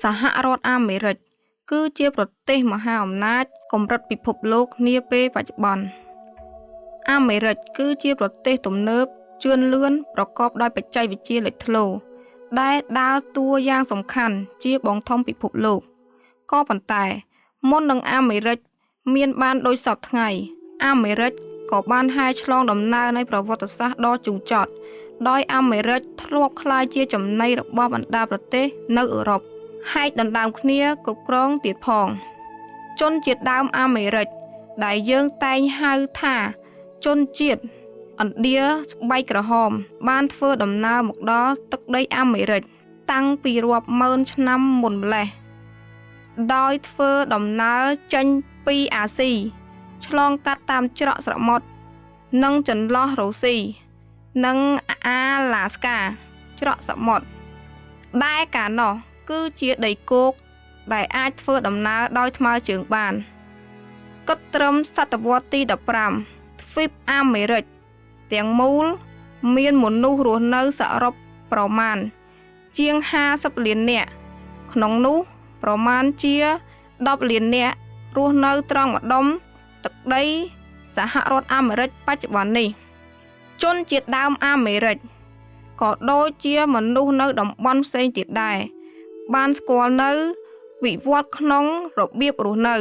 សហរដ្ឋអាមេរិកគឺជាប្រទេសមហាអំណាចកម្រិតពិភពលោកនាពេលបច្ចុប្បន្នអាមេរិកគឺជាប្រទេសទំនើបជឿនលឿនប្រកបដោយបច្ចេកវិទ្យាលេចធ្លោដែលដើរតួយ៉ាងសំខាន់ជាបងធំពិភពលោកក៏ប៉ុន្តែមុននឹងអាមេរិកមានបានដូចសពថ្ងៃអាមេរិកក៏បានហែឆ្លងដំណើរនៃប្រវត្តិសាស្ត្រដ៏ជូរចត់ដោយអាមេរិកធ្លាប់ក្លាយជាចំណីរបស់បណ្ដាប្រទេសនៅអឺរ៉ុបហែកដណ្ដើមគ្នាគ្រប់គ្រងទៀតផងជនជាតិដើមអាមេរិកដែលយើងតែងហៅថាជនជាតិឥណ្ឌាស្បែកក្រហមបានធ្វើដំណើរមកដល់ទឹកដីអាមេរិកតាំងពីរាប់ម៉ឺនឆ្នាំមុនម្ល៉េះដោយធ្វើដំណើរចេញពីអាស៊ីឆ្លងកាត់តាមច្រកសមុទ្រនិងចន្លោះរុស្ស៊ីនិងអាឡាស្កាច្រកសមុទ្រដែលកាលនោះគឺជាដីគោកដែលអាចធ្វើដំណើរដោយថ្មើរជើងបានគិតត្រឹមសតវត្សទី15ទ្វីបអាមេរិកទាំងមូលមានមនុស្សរស់នៅសរុបប្រមាណជាង50លាននាក់ក្នុងនោះប្រមាណជា10លាននាក់រស់នៅត្រង់ម្ដុំទឹកដីសហរដ្ឋអាមេរិកបច្ចុប្បន្ននេះជនជាតិដើមអាមេរិកក៏ដូចជាមនុស្សនៅតំបន់ផ្សេងទៀតដែរបានស្គាល់នៅវិវត្តក្នុងរបៀបរស់នៅ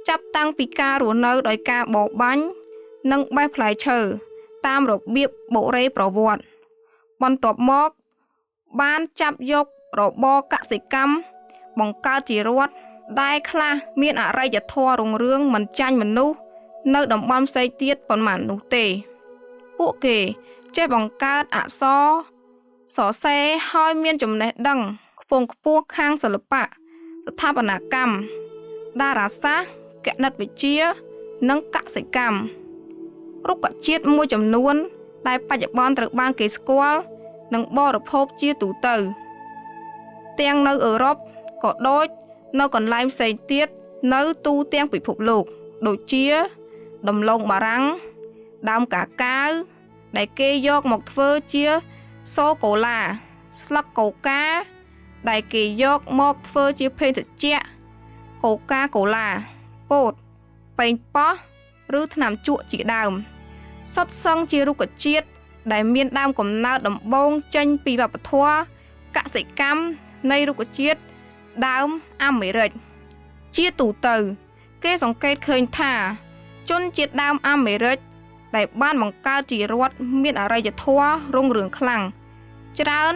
ចាប់តាំងពីការរស់នៅដោយការបរបាញ់និងបេះផ្លែឈើតាមរបៀបបុរេប្រវត្តិបន្ទាប់មកបានចាប់យករបរកសិកម្មបង្កើតជារដ្ឋដែលខ្លះមានអរិយធម៌រុងរឿងមិនចាញ់មនុស្សនៅតំបន់ផ្សេងទៀតប៉ុន្មាននោះទេពួកគេចេះបង្កើតអក្សរសរសេរហើយមានចំណេះដឹងខ្ពង់ខ្ពស់ខាងសិល្បៈស្ថាបត្យកម្មតារាសាស្ត្រគណិតវិទ្យានិងកសិកម្មរុក្ខជាតិមួយចំនួនដែលបច្ចុប្បន្នត្រូវបានគេស្គាល់និងបរិភោគជាទូទៅទាំងនៅអឺរ៉ុបក៏ដូចនៅកន្លែងផ្សេងទៀតនៅទូទាំងពិភពលោកដូចជាដំឡូងបារាំងដើមកាកាវដែលគេយកមកធ្វើជាសូកូឡាស្លឹកកូកាដែលគេយកមកធ្វើជាភេសជ្ជៈកូកាកូឡាពោតប៉េងប៉ោះឬថ្នាំជក់ជាដើមសុទ្ធសឹងជារុក្ខជាតិដែលមានដើមកំណើតដំបូងចេញពីវប្បធម៌កសិកម្មនៃរុក្ខជាតិដើមអាមេរិកជាទូទៅគេសង្កេតឃើញថាជនជាតិដើមអាមេរិកដែលបានបង្កើតជារដ្ឋមានអរិយធម៌រុងរឿងខ្លាំងច្រើន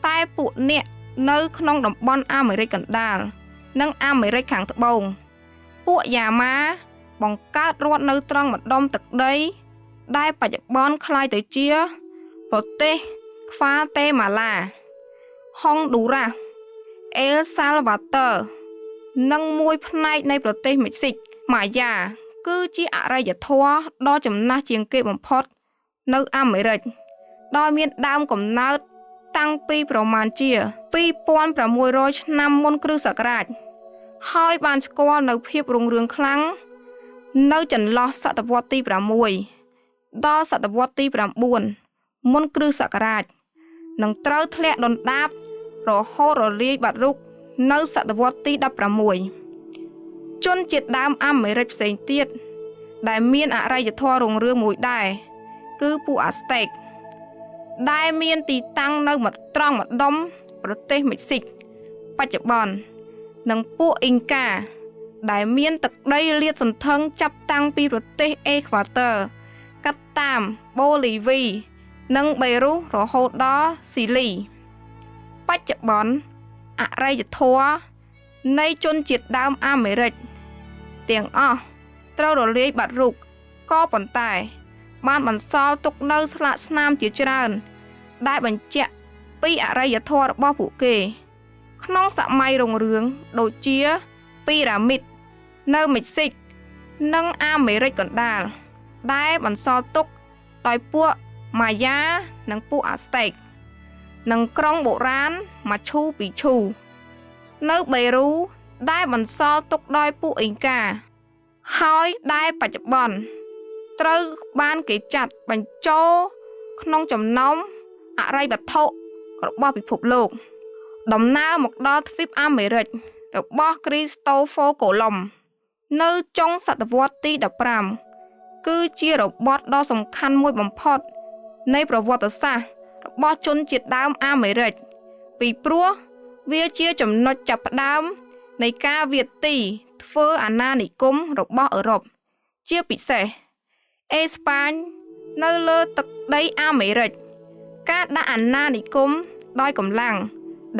តែពួកអ្នកនៅក្នុងតំបន់អាមេរិកកណ្ដាលនិងអាមេរិកខាងត្បូងពួកយ៉ាម៉ាបង្កើតរដ្ឋនៅត្រង់ម្ដុំទឹកដីដែលបច្ចុប្បន្នคล้ายទៅជាប្រទេសខ្វាតេម៉ាឡាហុងឌូរ៉ាសអេលសាល់វ៉ាទ័រនិងមួយផ្នែកនៃប្រទេសមិចស៊ិកម៉ាយ៉ាគឺជាអរិយធម៌ដ៏ចំណាស់ជាងគេបំផុតនៅអាមេរិកដោយមានដើមកំណើតតាំងពីប្រមាណជា2600ឆ្នាំមុនគ្រិស្តសករាជហើយបានស្គាល់នៅភាពរុងរឿងខ្លាំងនៅចន្លោះសតវត្សទី6ដល់សតវត្សទី9មុនគ្រិស្តសករាជនិងត្រូវធ្លាក់ដុនដាបរហូតរលាយបាត់រូបនៅសតវត្សទី16ជនជាតិដើមអាមេរិកផ្សេងទៀតដែលមានអរិយធម៌រុងរឿងមួយដែរគឺពួកអាស្តេកដែលមានទីតាំងនៅត្រង់ម្ដុំប្រទេសមិចស៊ិកបច្ចុប្បន្ននិងពួកអ៊ីងកាដែលមានទឹកដីលាតសន្ធឹងចាប់តាំងពីប្រទេសអេក្វាទ័រកាត់តាមបូលីវីនិងបេរុសរហូតដល់ស៊ីលីបច្ចុប្បន្នអរិយធម៌នៃជនជាតិដើមអាមេរិកទាំងអស់ត្រូវរលាយបាត់រូបក៏ប៉ុន្តែបានបន្សល់ទុកនៅស្លាកស្នាមជាច្រើនដែលបញ្ជាក់ពីអរិយធម៌របស់ពួកគេក្នុងសម័យរុងរឿងដូចជាពីរ៉ាមីតនៅមិចស៊ិកនិងអាមេរិកកណ្ដាលដែលបន្សល់ទុកដោយពួកម៉ាយ៉ានិងពួកអាស្តេកនិងក្រុងបុរាណម៉ាឈូពីឈូនៅបេរូដែលបន្សល់ទុកដោយពួកអ៊ីងកាហើយដែលបច្ចុប្បន្នត្រូវបានគេចាត់បញ្ចូលក្នុងចំណោមអរិយវត្ថុរបស់ពិភពលោក ដំណើរមកដល់ទ្វីបអាមេរិករបស់ Christopher Columbus នៅចុងសតវត្សទី15គឺជារបត់ដ៏សំខាន់មួយបំផុតនៃប្រវត្តិសាស្ត្ររបស់ជនជាតិដើមអាមេរិកពីព្រោះវាជាចំណុចចាប់ផ្ដើមនៃការវាយទីធ្វើអាណានិគមរបស់អឺរ៉ុបជាពិសេសអេស្ប៉ាញនៅលើទឹកដីអាមេរិកការដាក់អាណានិគមដោយកម្លាំង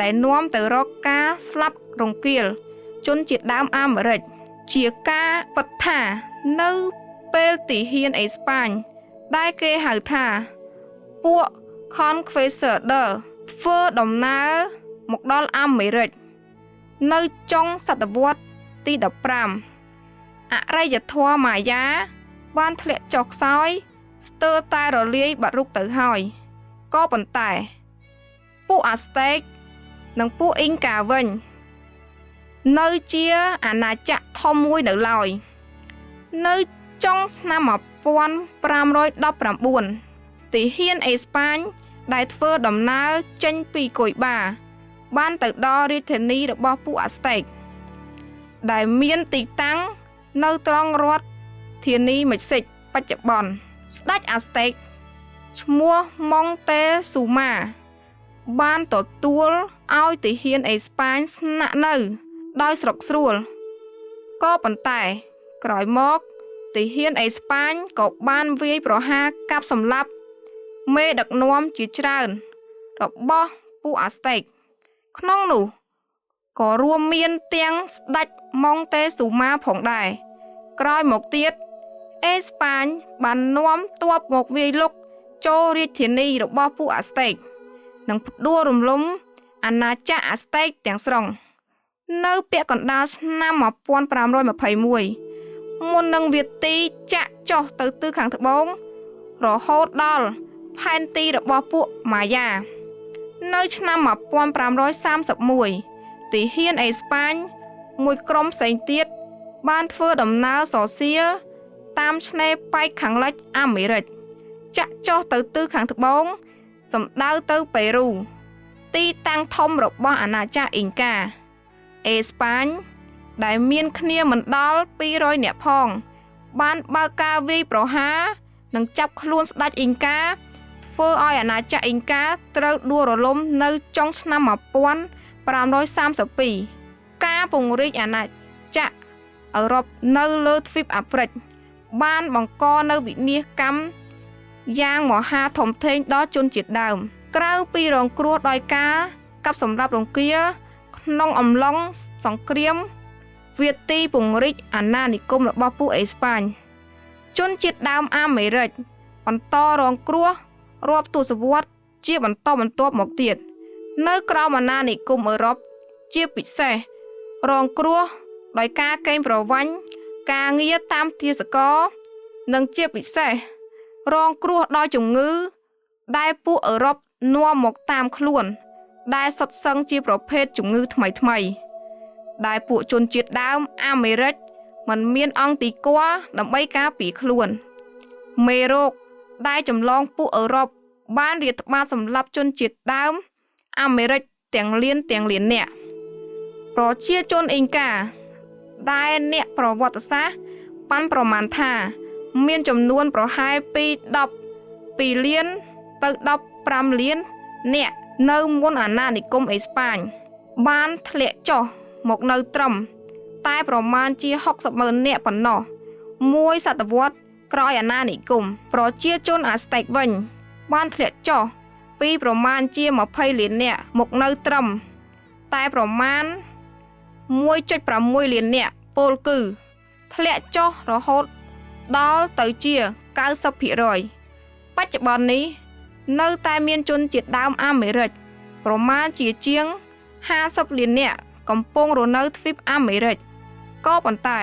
ដែលនាំទៅរកការស្លាប់រង្គាលជនជាតិដើមអាមេរិកជាការពិតថានៅពេលទាហានអេស្ប៉ាញដែលគេហៅថាពួក Conquistador ធ្វើដំណើរមកដល់អាមេរិកនៅចុងសតវត្សទី15អរិយធម៌ម៉ាយ៉ាបានធ្លាក់ចុះខ្សោយស្ទើរតែរលាយបាត់រូបទៅហើយក៏ប៉ុន្តែពួកអាស្តេកនិងពួកអ៊ីងកាវិញនៅជាអាណាចក្រធំមួយនៅឡើយនៅចុងឆ្នាំ1519ទាហានអេស្ប៉ាញដែលធ្វើដំណើរចេញពីគុយបាបានទៅដល់រាជធានីរបស់ពួកអាស្តេកដែលមានទីតាំងនៅត្រង់រដ្ឋធានីមិចស៊ិកបច្ចុប្បន្នស្ដេចអាស្តេកឈ្មោះម៉ុងតេស៊ូម៉ាបានទទួលឲ្យទាហានអេស្ប៉ាញស្នាក់នៅដោយស្រុកស្រួលក៏ប៉ុន្តែក្រោយមកទាហានអេស្ប៉ាញក៏បានវាយប្រហារកាប់សម្លាប់មេដឹកនាំជាច្រើនរបស់ពួកអាស្តេកក្នុងនោះក៏រួមមានទាំងស្ដេចម៉ុងតេស៊ូម៉ាផងដែរក្រោយមកទៀតអេស្ប៉ាញបាននាំទ័ពមកវាយលុកចូលរាជធានីរបស់ពួកអាស្តេកនិងផ្ដួលរំលំអាណាចក្រអាស្តេកទាំងស្រុងនៅពាក់កណ្ដាលឆ្នាំ1521មុននឹងវាទីចាក់ចុះទៅទិសខាងត្បូងរហូតដល់ផែនទីរបស់ពួកម៉ាយ៉ានៅឆ្នាំ1531ទាហានអេស្ប៉ាញមួយក្រុមផ្សេងទៀតបានធ្វើដំណើរសរសៀរតាមឆ្នេរប៉ែកខាងលិចអាមេរិកចាក់ចុះទៅទិសខាងត្បូងសំដៅទៅប៉េរូទីតាំងធំរបស់អាណាចក្រអ៊ីងកាអេស្ប៉ាញដែលមានគ្នាមិនដល់200នាក់ផងបានបើកការវាយប្រហារនិងចាប់ខ្លួនស្ដេចអ៊ីងកាធ្វើឲ្យអាណាចក្រអ៊ីងកាត្រូវដួលរលំនៅចុងឆ្នាំ1532ការពង្រីកអាណាចក្រអឺរ៉ុបនៅលើទ្វីបអាហ្វ្រិកបានបង្កនៅវិនាសកម្មយ៉ាងមហាធំធេងដល់ជនជាតិដើមក្រៅពីរងគ្រោះដោយការកាប់សម្លាប់រង្គាលក្នុងអំឡុងសង្គ្រាមវាទីពង្រីកអាណានិគមរបស់ពួកអេស្ប៉ាញជនជាតិដើមអាមេរិកបន្តរងគ្រោះរាប់ទសវត្សរ៍ជាបន្តបន្ទាប់មកទៀតនៅក្រោមអាណានិគមអឺរ៉ុបជាពិសេសរងគ្រោះដោយការកេងប្រវ័ញ្ចការងារតាមទាសករនិងជាពិសេសរងគ្រោះដោយជំងឺដែលពួកអឺរ៉ុបនាំមកតាមខ្លួនដែលសុទ្ធសឹងជាប្រភេទជំងឺថ្មីដែលពួកជនជាតិដើមអាមេរិកមិនមានអង្គទីគាល់ដើម្បីការពារខ្លួនមេរោគដែលចម្លងពួកអឺរ៉ុបបានរាតត្បាតសម្លាប់ជនជាតិដើមអាមេរិកទាំងលានអ្នកប្រជាជនអ៊ីងកាដែលអ្នកប្រវត្តិសាស្ត្រប៉ាន់ប្រមាណថាមានចំនួនប្រហែលពី12លានទៅ15លានអ្នកនៅមុនអាណានិគមអេស្ប៉ាញបានធ្លាក់ចុះមកនៅត្រឹមតែប្រមាណជា60,000នាក់ប៉ុណ្ណោះមួយសតវត្សក្រោយអាណានិគមប្រជាជនអាស្តេកវិញបានធ្លាក់ចុះពីប្រមាណជា20លាននាក់មកនៅត្រឹមតែប្រមាណ 1.6 លាននាក់ពោលគឺធ្លាក់ចុះរហូតដល់ទៅជា 90% បច្ចុប្បន្ននេះនៅតែមានជនជាតិដើមអាមេរិកប្រមាណជាង50លាននាក់កំពុងរស់នៅទ្វីបអាមេរិកក៏ប៉ុន្តែ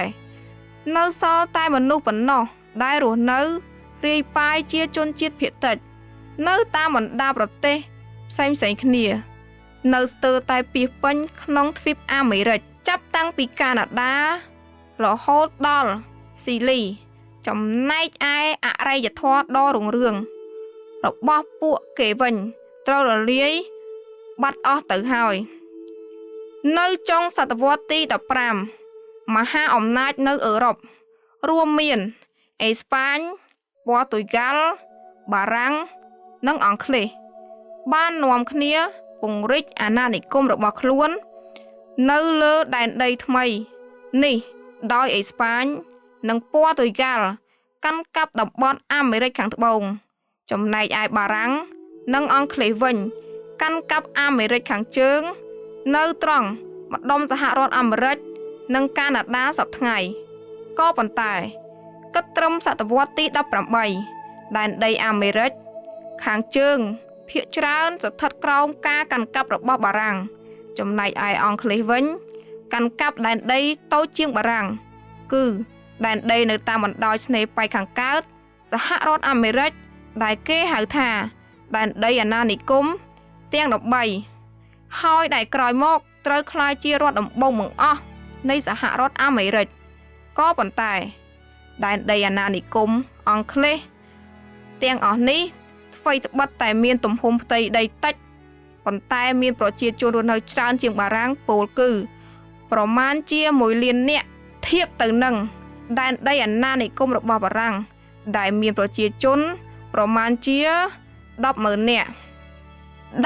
នៅសល់តែមនុស្សប៉ុណ្ណោះដែលរស់នៅរាយប៉ាយជាជនជាតិភាគតិចនៅតាមបណ្ដាប្រទេសផ្សេងៗគ្នានៅស្ទើរតែពាសពេញក្នុងទ្វីបអាមេរិកចាប់តាំងពីកាណាដារហូតដល់ស៊ីលីចំណែកឯអរិយធម៌ដ៏រុងរឿងរបស់ពួកគេវិញត្រូវរលាយបាត់អស់ទៅហើយ នៅចុងសតវត្សទី15មហាអំណាចនៅអឺរ៉ុបរួមមានអេស្ប៉ាញ ព័រទុយហ្គាល់ បារាំង និងអង់គ្លេសបាននាំគ្នាពង្រីកអាណានិគមរបស់ខ្លួននៅលើដែនដីថ្មីនេះដោយអេស្ប៉ាញនិងព័រទុយហ្គាល់កាន់កាប់តំបន់អាមេរិកខាងត្បូងចំណែកឯបារាំងនិងអង់គ្លេសវិញកាន់កាប់អាមេរិកខាងជើងនៅត្រង់ម្ដុំសហរដ្ឋអាមេរិកនិងកាណាដាសព្វថ្ងៃក៏ប៉ុន្តែគិតត្រឹមសតវត្សទី18ដែនដីអាមេរិកខាងជើងភាគច្រើនស្ថិតក្រោមការកាន់កាប់របស់បារាំងចំណែកឯអង់គ្លេសវិញកាន់កាប់ដែនដីតូចជាងបារាំងគឺដែនដីនៅតាមបណ្ដោយស្នេហ៍ប៉ែកខាងកើតសហរដ្ឋអាមេរិកដែលគេហៅថាដែនដីអាណានិគមទាំង13ហើយដែលក្រោយមកត្រូវក្លាយជារដ្ឋដំបូងបង្អស់នៃសហរដ្ឋអាមេរិកក៏ប៉ុន្តែដែនដីអាណានិគមអង់គ្លេសទាំងអស់នេះថ្មីត្បិតតែមានទំហំផ្ទៃដីតិចប៉ុន្តែមានប្រជាជនរស់នៅច្រើនជាងបារាំងពោលគឺប្រមាណជា1លាននាក់ធៀបទៅនឹងដែនដីអាណានិគមរបស់បារាំងដែលមានប្រជាជនប្រមាណជា100000នាក់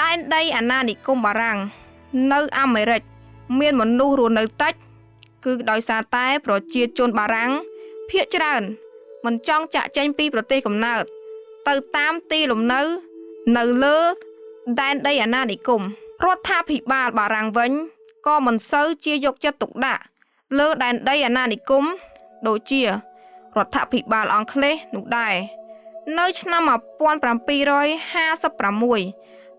ដែនដីអាណានិគមបារាំងនៅអាមេរិកមានមនុស្សរស់នៅតិចគឺដោយសារតែប្រជាជនបារាំងភាគច្រើនមិនចង់ចាក់ចេញពីប្រទេសកំណើតទៅតាមទីលំនៅនៅលើដែនដីអាណានិគមរដ្ឋាភិបាលបារាំងវិញក៏មិនសូវជាយកចិត្តទុកដាក់លើដែនដីអាណានិគមដូចជារដ្ឋាភិបាលអង់គ្លេសនោះដែរនៅឆ្នាំ1756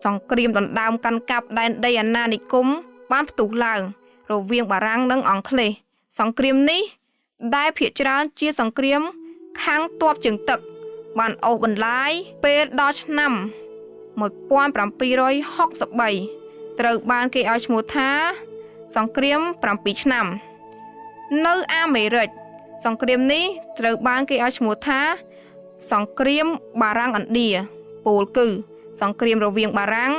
សង្គ្រាមដណ្ដើមកាន់កាប់ដែនដីអាណានិគមបានផ្ទុះឡើងរវាងបារាំងនិងអង់គ្លេសសង្គ្រាមនេះដែលភាគច្រើនជាសង្គ្រាមខាងទ័ពជើងទឹកបានអូសបន្លាយពេលដល់ឆ្នាំ1763ត្រូវបានគេឲ្យឈ្មោះថាសង្គ្រាម7ឆ្នាំនៅអាមេរិកសង្គ្រាមនេះត្រូវបានគេឲ្យឈ្មោះថាសង្គ្រាមបារាំងឥណ្ឌាពោលគឺសង្គ្រាមរវាងបារាំង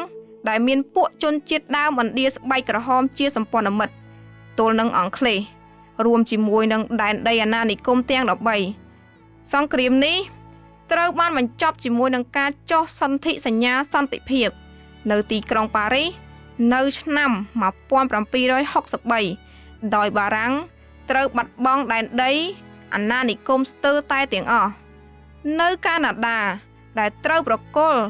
ដែលមានពួកជនជាតិដើមឥណ្ឌាស្បែកក្រហមជាសម្ព័ន្ធមិត្តទល់នឹងអង់គ្លេសរួមជាមួយនឹងដែនដីអាណានិគមទាំង13សង្គ្រាមនេះត្រូវបានបញ្ចប់ជាមួយនឹងការចុះសន្ធិសញ្ញាសន្តិភាពនៅទីក្រុងប៉ារីសនៅឆ្នាំ1763ដោយបារាំងត្រូវបាត់បង់ដែនដីអាណានិគមស្ទើរតែទាំងអស់នៅកាណាដាដែលត្រូវប្រគល់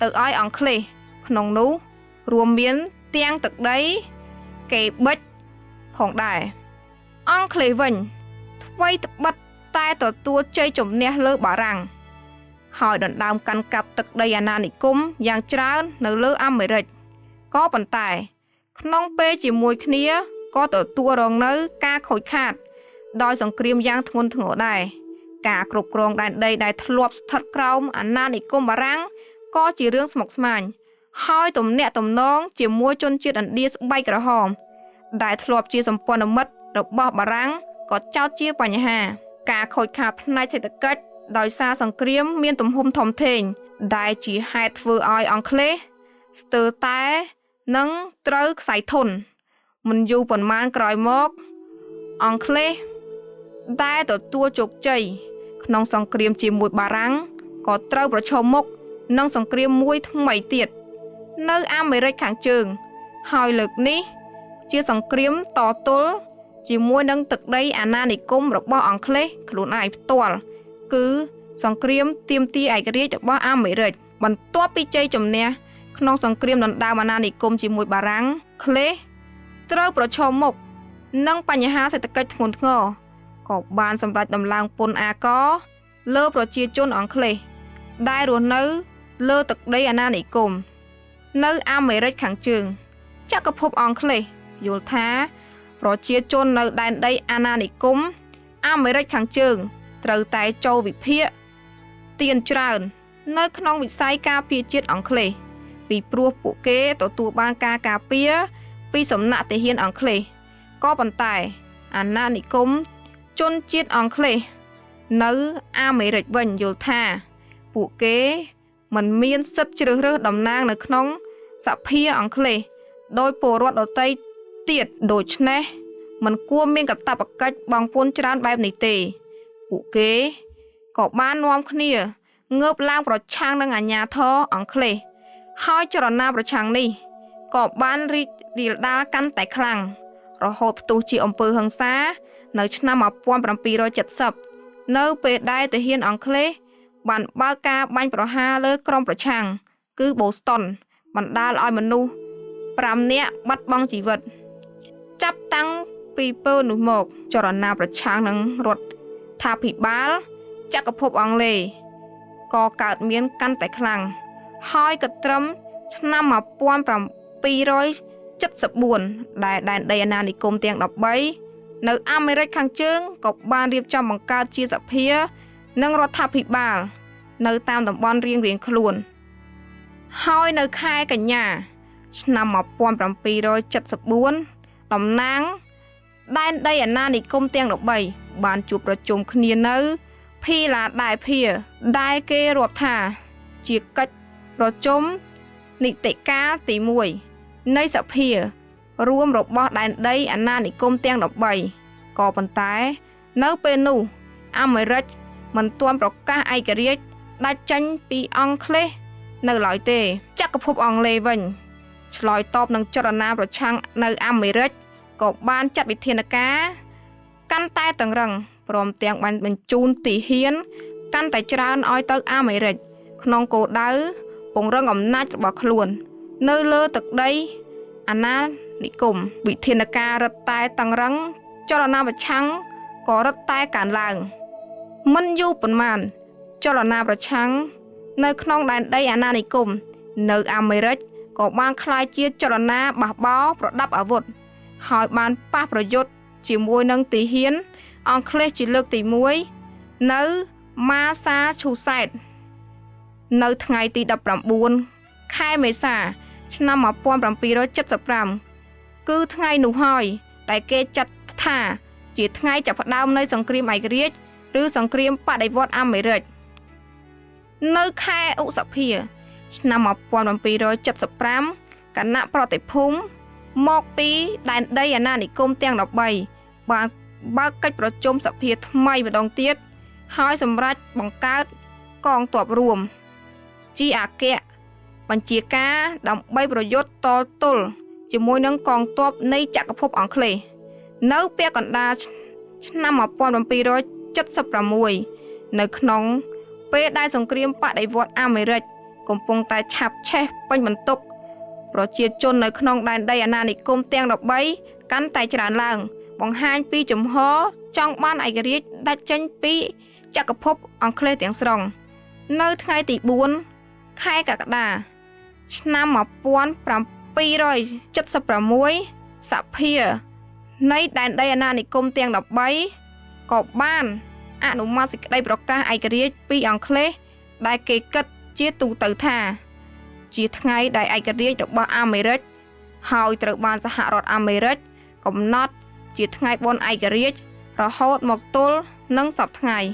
ទៅឲ្យអង់គ្លេសក្នុងនោះរួមមានទាំងទឹកដីកេបិចផងដែរអង់គ្លេសវិញថ្មីត្បិតតែទទួលជ័យជំនះលើបារាំងហើយដណ្ដើមកាន់កាប់ទឹកដីអាណានិគមយ៉ាងច្រើននៅលើអាមេរិកក៏ប៉ុន្តែក្នុងពេលជាមួយគ្នាក៏ទទួលរងនៅការខូចខាតដោយសង្គ្រាមយ៉ាងធ្ងន់ធ្ងរដែរការគ្រប់គ្រងដែនដីដែលធ្លាប់ស្ថិតក្រោមអាណានិគមបារាំងក៏ជារឿងស្មុគស្មាញហើយទំនាក់ទំនងជាមួយជនជាតិឥណ្ឌាស្បែកក្រហមដែលធ្លាប់ជាសម្ព័ន្ធមិត្តរបស់បារាំងក៏ចោទជាបញ្ហាការខូចខាតផ្នែកសេដ្ឋកិច្ចដោយសារសង្គ្រាមមានទំហំធំធេងដែលជាហេតុធ្វើឲ្យអង់គ្លេសស្ទើរតែនឹងត្រូវខ្សែធនមិនយូរប៉ុន្មានក្រោយមកអង់គ្លេសដែលទទួលជោគជ័យក្នុងសង្គ្រាមជាមួយបារាំងក៏ត្រូវប្រឈមមុខនឹងសង្គ្រាមមួយថ្មីទៀតនៅអាមេរិកខាងជើងហើយលើកនេះជាសង្គ្រាមតទល់ជាមួយនឹងទឹកដីអាណានិគមរបស់អង់គ្លេសខ្លួនឯងផ្ទាល់គឺសង្គ្រាមទាមទារឯករាជ្យរបស់អាមេរិកបន្ទាប់ពីជ័យជំនះក្នុងសង្គ្រាមដណ្ដើមអាណានិគមជាមួយបារាំងគ្លេសត្រូវប្រឈមមុខនឹងបញ្ហាសេដ្ឋកិច្ចធ្ងន់ធ្ងរក៏បានសម្រេចដំឡើងពន្ធអាករលើប្រជាជនអង់គ្លេសដែលរស់នៅលើទឹកដីអាណានិគមនៅអាមេរិកខាងជើងចក្រភពអង់គ្លេសយល់ថាប្រជាជននៅដែនដីអាណានិគមអាមេរិកខាងជើងត្រូវតែចូលវិភាគទានច្រើននៅក្នុងវិស័យការពារជាតិអង់គ្លេសពីព្រោះពួកគេទទួលបានការការពារពីសំណាក់ទាហានអង់គ្លេសក៏ប៉ុន្តែអាណានិគមជនជាតិអង់គ្លេសនៅអាមេរិកវិញយល់ថាពួកគេមិនមានសិទ្ធិជ្រើសរើសតំណាងនៅក្នុងសភាអង់គ្លេសដោយពលរដ្ឋដទៃ ទៀតដូច្នេះមិនគួរមានកាតព្វកិច្ចបងពួនច្រើនបែបនេះទេពួកគេក៏បាននាំគ្នាងើបឡើងប្រឆាំងនឹងអាជ្ញាធរអង់គ្លេសហើយចលនាប្រឆាំងនេះក៏បានរីករាលដាលកាន់តែខ្លាំងរហូតផ្ទុះជាអំពើហិង្សានៅឆ្នាំ1770នៅពេលដែលទាហានអង់គ្លេសបានបើកការបាញ់ប្រហារលើក្រុមប្រឆាំងគឺបូស្តុនបណ្ដាលឲ្យមនុស្ស5នាក់បាត់បង់ជីវិតចាប់តាំងពីពេលនោះមកចលនាប្រឆាំងនឹងរដ្ឋាភិបាលចក្រភពអង់គ្លេសក៏កើតមានកាន់តែខ្លាំងហើយក៏ត្រឹមឆ្នាំ1774ដែលដែនដីអាណានិគមទាំង13នៅអាមេរិកខាងជើងក៏បានរៀបចំបង្កើតជាសភានិងរដ្ឋាភិបាលនៅតាមតំបន់រៀងៗខ្លួនហើយនៅខែកញ្ញាឆ្នាំ1774តំណាងដែនដីអាណានិគមទាំង13បានជួបប្រជុំគ្នានៅភីឡាដែលភៀដែលគេរាប់ថាជាកិច្ចប្រជុំនីតិកាលទី1នៃសភារួមរបស់ដែនដីអាណានិគមទាំង13ក៏ប៉ុន្តែនៅពេលនោះអាមេរិកមិនទាន់ប្រកាសឯករាជ្យដាច់ចេញពីអង់គ្លេសនៅឡើយទេចក្រភពអង់គ្លេសវិញឆ្លើយតបនឹងចលនាប្រឆាំងនៅអាមេរិកក៏បានចាត់វិធានការកាន់តែតឹងរឹងព្រមទាំងបានបញ្ជូនទាហានកាន់តែច្រើនឲ្យទៅអាមេរិកក្នុងគោលដៅពង្រឹងអំណាចរបស់ខ្លួននៅលើទឹកដីអាណានិគមវិធានការរឹតតែតឹងរឹងចលនាប្រឆាំងក៏រឹតតែកើនឡើងមិនយូរប៉ុន្មានចលនាប្រឆាំងនៅក្នុងដែនដីអាណានិគមនៅអាមេរិកក៏បានក្លាយជាចលនាបះបោរប្រដាប់អាវុធហើយបានប៉ះប្រយុទ្ធជាមួយនឹងទាហានអង់គ្លេសជាលើកទី1នៅម៉ាសាឈូសេតនៅថ្ងៃទី19ខែមេសាឆ្នាំ1775គឺថ្ងៃនោះហើយដែលគេចាត់ថាជាថ្ងៃចាប់ផ្ដើមនៃសង្គ្រាមឯករាជ្យឬសង្គ្រាមបដិវត្តន៍អាមេរិកនៅខែឧសភាឆ្នាំ1775គណៈប្រតិភូមិមកពីដែនដីអាណានិគមទាំង13បានបើកកិច្ចប្រជុំសភាថ្មីម្ដងទៀតហើយសម្រេចបង្កើតកងទ័ពរួមជាអគ្គបញ្ជាការដើម្បីប្រយុទ្ធតទល់ជាមួយនឹងកងទ័ពនៃចក្រភពអង់គ្លេសនៅពាក់កណ្ដាលឆ្នាំ1776នៅក្នុងពេលដែលសង្គ្រាមបដិវត្តន៍អាមេរិកកំពុងតែឆាបឆេះពេញបន្ទុកប្រជាជននៅក្នុងដែនដីអាណានិគមទាំង13កាន់តែច្រើនឡើងបង្ហាញពីជំហរចង់បានឯករាជ្យដាច់ចេញពីចក្រភពអង់គ្លេសទាំងស្រុងនៅថ្ងៃទី4ខែកក្កដាឆ្នាំ1776សភានៃដែនដីអាណានិគមទាំង13ក៏បានអនុម័តសេចក្តីប្រកាសឯករាជ្យពីអង់គ្លេសដែលគេគិតជាទូទៅថាជាថ្ងៃដែលឯករាជ្យរបស់អាមេរិកហើយត្រូវបានសហរដ្ឋអាមេរិកកំណត់ជាថ្ងៃបុណ្យឯករាជ្យរហូតមកទល់នឹងសព្វថ្ងៃ។